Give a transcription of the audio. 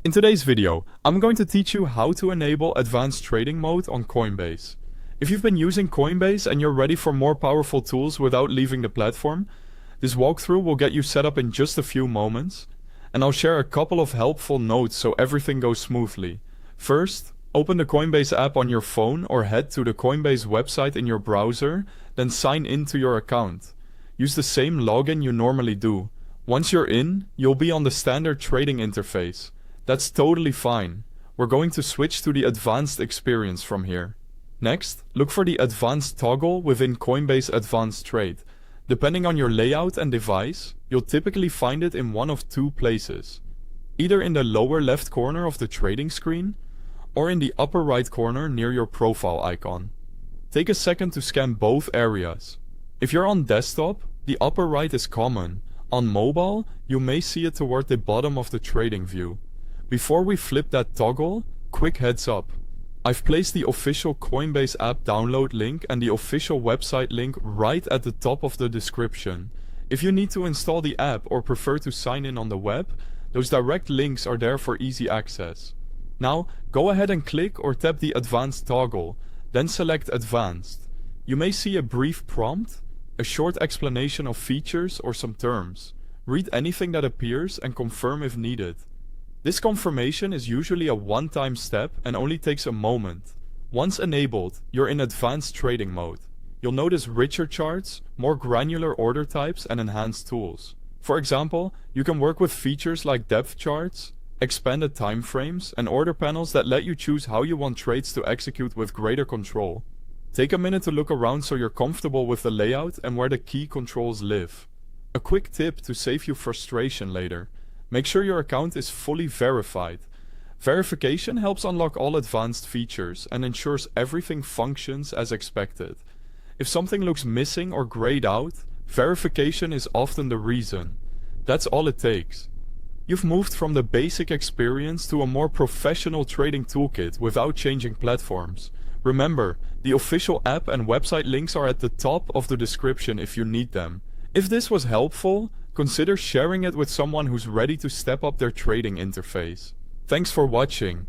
In today's video, I'm going to teach you how to enable advanced trading mode on Coinbase. If you've been using Coinbase and you're ready for more powerful tools without leaving the platform, this walkthrough will get you set up in just a few moments, and I'll share a couple of helpful notes so everything goes smoothly. First, open the Coinbase app on your phone or head to the Coinbase website in your browser, then sign in to your account. Use the same login you normally do. Once you're in, you'll be on the standard trading interface. That's totally fine. We're going to switch to the advanced experience from here. Next, look for the advanced toggle within Coinbase Advanced Trade. Depending on your layout and device, you'll typically find it in one of two places. Either in the lower left corner of the trading screen, or in the upper right corner near your profile icon. Take a second to scan both areas. If you're on desktop, the upper right is common. On mobile, you may see it toward the bottom of the trading view. Before we flip that toggle, quick heads up. I've placed the official Coinbase app download link and the official website link right at the top of the description. If you need to install the app or prefer to sign in on the web, those direct links are there for easy access. Now, go ahead and click or tap the advanced toggle, then select advanced. You may see a brief prompt, a short explanation of features or some terms. Read anything that appears and confirm if needed. This confirmation is usually a one-time step and only takes a moment. Once enabled, you're in advanced trading mode. You'll notice richer charts, more granular order types, and enhanced tools. For example, you can work with features like depth charts, expanded timeframes, and order panels that let you choose how you want trades to execute with greater control. Take a minute to look around so you're comfortable with the layout and where the key controls live. A quick tip to save you frustration later. Make sure your account is fully verified. Verification helps unlock all advanced features and ensures everything functions as expected. If something looks missing or grayed out, verification is often the reason. That's all it takes. You've moved from the basic experience to a more professional trading toolkit without changing platforms. Remember, the official app and website links are at the top of the description if you need them. If this was helpful, consider sharing it with someone who's ready to step up their trading interface. Thanks for watching.